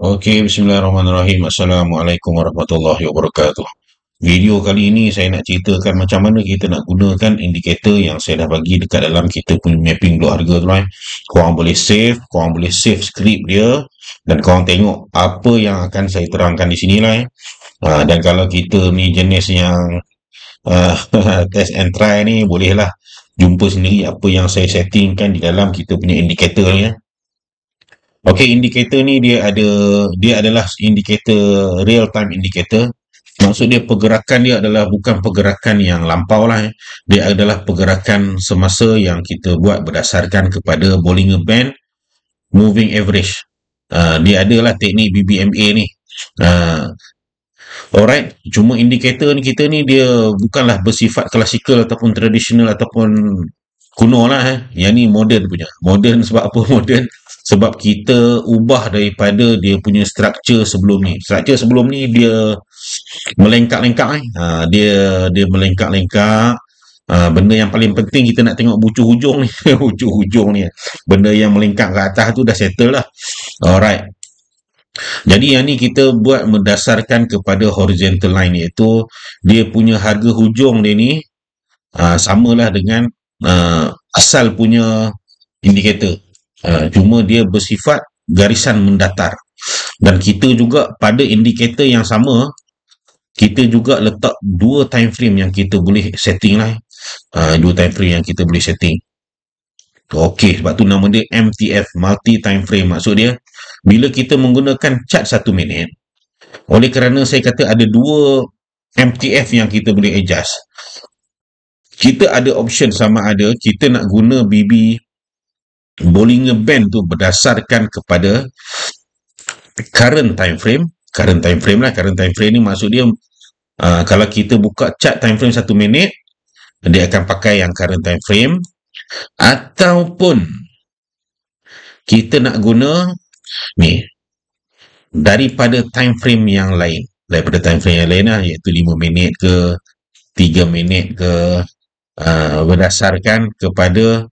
Okey, bismillahirrahmanirrahim. Assalamualaikum warahmatullahi wabarakatuh. Video kali ini saya nak ceritakan macam mana kita nak gunakan indikator yang saya dah bagi dekat dalam kita punya mapping blok harga tu lah. Korang boleh save script dia dan korang tengok apa yang akan saya terangkan di sini lah. Dan kalau kita ni jenis yang uh, test and try ni, bolehlah jumpa sendiri apa yang saya settingkan di dalam kita punya indikator ni. Okey, indikator ni dia adalah indikator real time indicator. Maksud dia pergerakan dia adalah bukan pergerakan yang lampau lah. Dia adalah pergerakan semasa yang kita buat berdasarkan kepada Bollinger Band Moving Average. Dia adalah teknik BBMA ni. Uh, Alright, cuma indikator ni kita ni dia bukanlah bersifat klasikal ataupun tradisional ataupun kuno lah. Yang ni modern punya. Modern sebab apa modern? Sebab kita ubah daripada dia punya structure sebelum ni. Structure sebelum ni dia melengkak-lengkak. Dia melengkak-lengkak. Benda yang paling penting kita nak tengok bucu hujung ni. Bucu hujung ni. Benda yang melengkak ke atas tu dah settle lah. Alright. Jadi yang ni kita buat berdasarkan kepada horizontal line, iaitu dia punya harga hujung dia ni samalah dengan asal punya indikator. Cuma dia bersifat garisan mendatar. Dan kita juga pada indikator yang sama, kita juga letak dua time frame yang kita boleh setting lah. Dua time frame yang kita boleh setting. Okey, sebab tu nama dia MTF, multi time frame. Maksud dia bila kita menggunakan chart 1 minit, oleh kerana saya kata ada dua MTF yang kita boleh adjust, kita ada option sama ada kita nak guna BB Bollinger Band tu berdasarkan kepada current time frame lah. Current time frame ni maksud dia kalau kita buka chart time frame 1 minit, dia akan pakai yang current time frame, ataupun kita nak guna ni daripada time frame yang lain. Daripada time frame yang lain lah, iaitu 5 minit ke 3 minit ke, berdasarkan kepada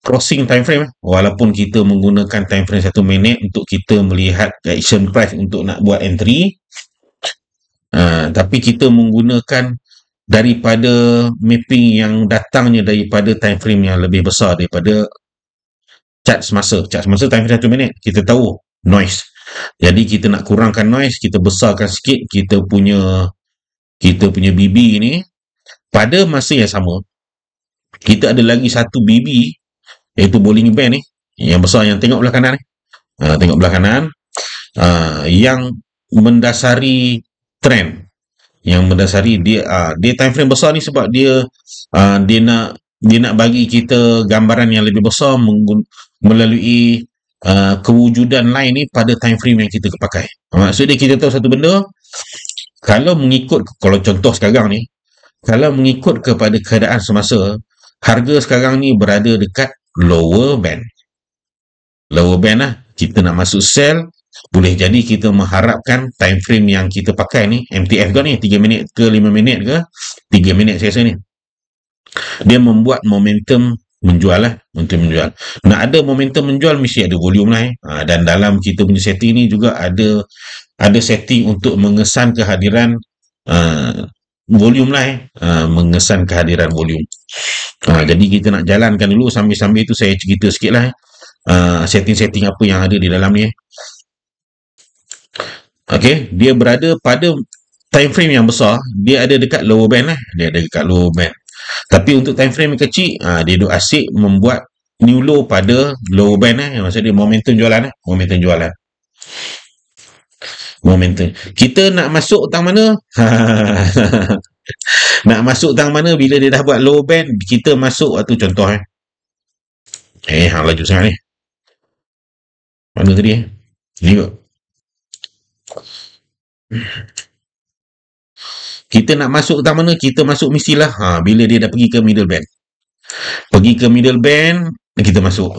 crossing time frame. Walaupun kita menggunakan time frame 1 minit untuk kita melihat action price untuk nak buat entry, tapi kita menggunakan daripada mapping yang datangnya daripada time frame yang lebih besar daripada chart semasa time frame 1 minit. Kita tahu noise, jadi kita nak kurangkan noise, kita besarkan sikit kita punya BB ni. Pada masa yang sama, kita ada lagi satu BB, iaitu Bollinger Band ni yang besar, yang tengok belah kanan ni. Tengok belah kanan, yang mendasari trend, yang mendasari dia time frame besar ni sebab dia nak bagi kita gambaran yang lebih besar melalui kewujudan line ni pada time frame yang kita pakai. Maksud dia kita tahu satu benda, kalau contoh sekarang ni, kalau mengikut kepada keadaan semasa, harga sekarang ni berada dekat lower band lah. Kita nak masuk sell, boleh jadi kita mengharapkan time frame yang kita pakai ni, MTF ke ni, 3 minit ke 5 minit ke 3 minit saya rasa ni, dia membuat momentum menjual lah, untuk menjual. Nak ada momentum menjual mesti ada volume lah. Dan dalam kita punya setting ni juga ada setting untuk mengesan kehadiran volume lah. Mengesan kehadiran volume. Jadi kita nak jalankan dulu, sambil-sambil tu saya cerita sikit lah setting-setting apa yang ada di dalam ni. Okey, dia berada pada time frame yang besar, dia ada dekat lower band lah. Tapi untuk time frame yang kecil, dia duk asyik membuat new low pada lower band lah. Maksud dia momentum jualan. Momentum. Kita nak masuk tang mana? Nak masuk tang mana bila dia dah buat low band, kita masuk waktu contoh hang laju sangat ni. Mana tadi ni kot. Kita nak masuk tang mana? Kita masuk mestilah bila dia dah pergi ke middle band. Kita masuk.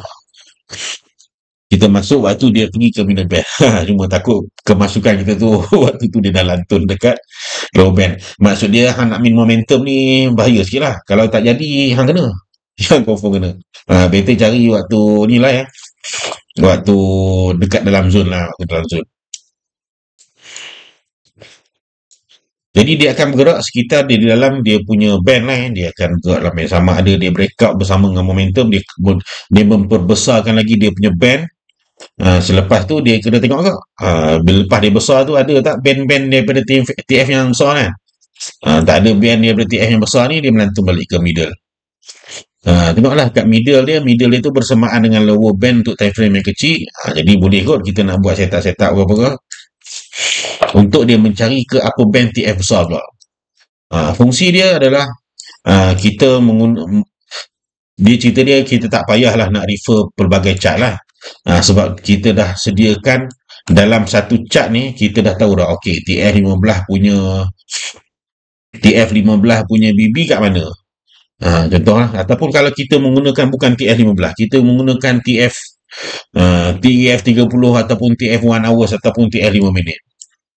Waktu dia pergi ke middle band. Cuma takut kemasukan kita tu waktu tu dia dah lantun dekat low band. Maksud dia hang nak min momentum ni bahaya sikit lah. Kalau tak jadi hang kena. Hang confirm kena. Better cari waktu ni lah waktu dekat dalam zon lah, waktu dalam zon. Jadi dia akan bergerak sekitar di dalam dia punya band lah, dia akan bergerak dalam band. Sama ada dia break up bersama dengan momentum, dia memperbesarkan lagi dia punya band. Selepas tu dia kena tengok ke, bila lepas dia besar tu ada tak band-band daripada TF yang besar kan. Tak ada band daripada TF yang besar ni, dia melantung balik ke middle. Tengoklah kat middle dia tu bersamaan dengan lower band untuk time frame yang kecil. Jadi boleh kot kita nak buat setup apa-apa untuk dia mencari ke apa band TF besar pula. Fungsi dia adalah kita dia cerita dia kita tak payahlah nak refer pelbagai chart lah. Sebab kita dah sediakan dalam satu chart ni kita dah tahu dah okey TF15 punya BB kat mana. Contohlah ataupun kalau kita menggunakan bukan TF15, kita menggunakan TF30 ataupun TF 1 hours ataupun TF 5 minit.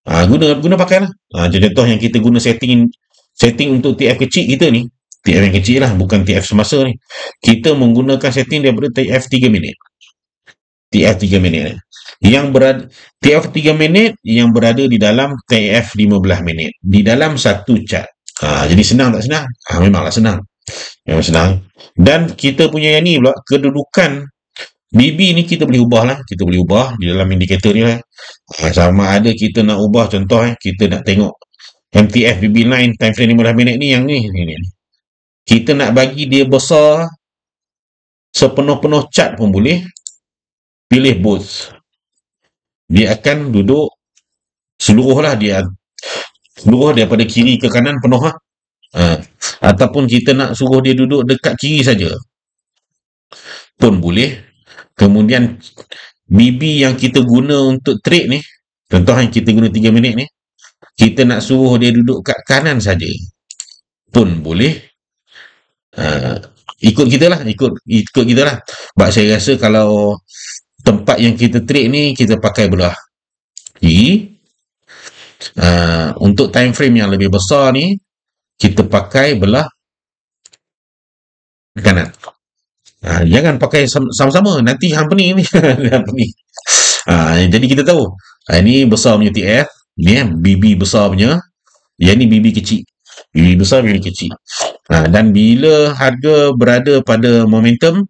Guna pakailah. Contoh yang kita guna setting untuk TF kecil kita ni, TF yang kecil lah, bukan TF semasa ni. Kita menggunakan setting daripada TF 3 minit. TF 3 minit. TF 3 minit yang berada di dalam TF 15 minit. Di dalam satu chart. Jadi senang tak senang? Memanglah senang. Memang senang. Dan kita punya yang ni pula, kedudukan BB ni kita boleh ubah lah. Kita boleh ubah di dalam indikator ni lah. Sama ada kita nak ubah contoh kita nak tengok MTF BB line time frame 15 minit ni yang ni. Kita nak bagi dia besar sepenuh-penuh chart pun boleh. Pilih both. Dia akan duduk seluruh lah dia. Seluruh daripada kiri ke kanan penuh lah. Ataupun kita nak suruh dia duduk dekat kiri saja pun boleh. Kemudian BB yang kita guna untuk trade ni, contoh yang kita guna 3 minit ni, kita nak suruh dia duduk kat kanan saja pun boleh. Ikut kita lah. Sebab saya rasa kalau tempat yang kita trade ni kita pakai belah kiri. Untuk time frame yang lebih besar ni kita pakai belah kanan. Jangan pakai sama-sama, nanti hang pening ni. Jadi kita tahu ini besar punya TF ni, BB besar punya, yang ni BB kecil, BB besar, BB kecil. Dan bila harga berada pada momentum,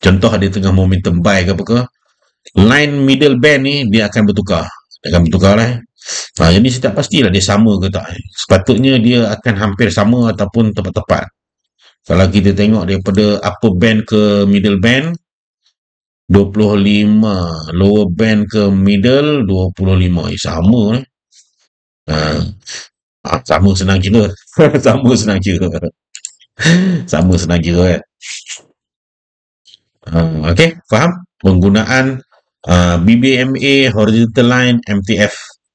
contoh dia tengah momentum buy ke apa ke, line middle band ni dia akan bertukar lah. Jadi saya tak pastilah dia sama ke tak. Sepatutnya dia akan hampir sama ataupun tepat-tepat. Kalau kita tengok daripada upper band ke middle band 25, lower band ke middle 25, sama ni. Sama senang kira. Sama senang kira kan. Okey, faham? Penggunaan BBMA horizontal line MTF.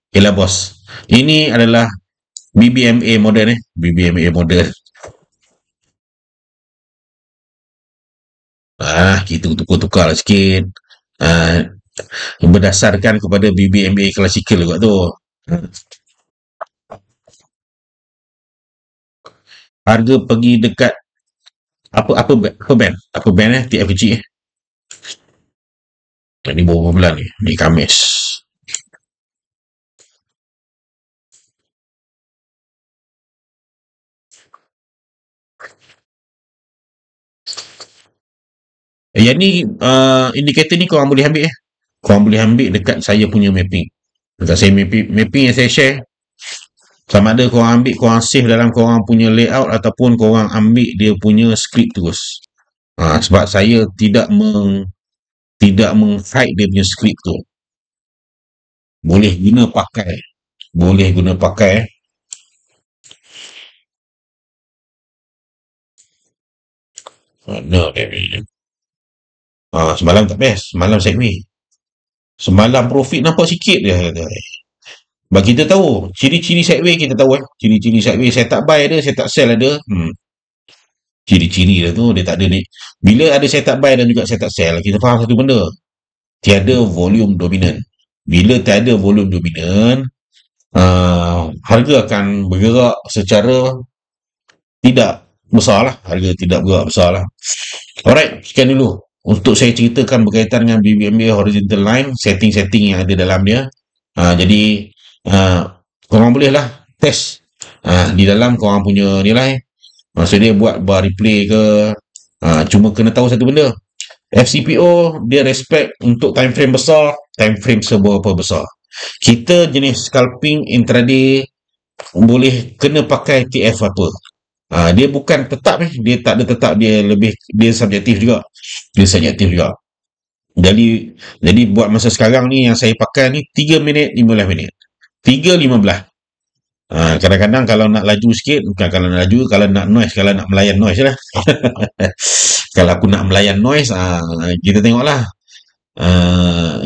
Ialah bos. Ini adalah BBMA model BBMA model. Kita tukar-tukar lah sikit. Berdasarkan kepada BBMA klasikal juga tu. Harga pergi dekat apa band TF kecil Ini berapa bulan ni? Ni Khamis. Yang ni indikator ni korang boleh ambil Korang boleh ambil dekat saya punya mapping. Dekat saya mapping yang saya share. Sama ada korang ambil, korang save dalam korang punya layout ataupun korang ambil dia punya script terus. Sebab saya tidak hide dia punya script tu. Boleh guna pakai. Mana dia punya? Semalam tak best. Semalam segway. Semalam profit nampak sikit dia kata. Sebab kita tahu ciri-ciri segway, kita tahu ciri-ciri segway, saya tak buy ada, saya tak sell ada. Ciri-ciri dia tu dia tak ada ni. Bila ada saya tak buy dan juga saya tak sell, kita faham satu benda. Tiada volume dominan. Bila tiada volume dominan, harga akan bergerak secara tidak besar lah. Harga tidak bergerak besar lah. Alright, sekian dulu. untuk saya ceritakan berkaitan dengan BBMA horizontal line, setting-setting yang ada dalam dia. Jadi korang bolehlah test di dalam korang punya nilai. Maksud dia buat bar replay ke. Cuma kena tahu satu benda. FCPO dia respect untuk time frame besar, time frame seberapa besar. Kita jenis scalping intraday boleh kena pakai TF apa. Dia bukan tetap dia tak ada tetap, dia subjektif juga. Dia subjektif juga. Jadi buat masa sekarang ni yang saya pakai ni 3 minit 15 minit. 3.15. Kadang-kadang kalau nak laju sikit, bukan kalau nak laju, kalau nak noise, kalau nak melayan noise lah. Kalau aku nak melayan noise, kita tengoklah.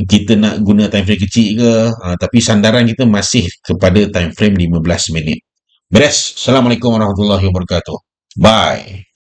Kita nak guna time frame kecil ke, tapi sandaran kita masih kepada time frame 15 minit. Beres. Assalamualaikum warahmatullahi wabarakatuh. Bye.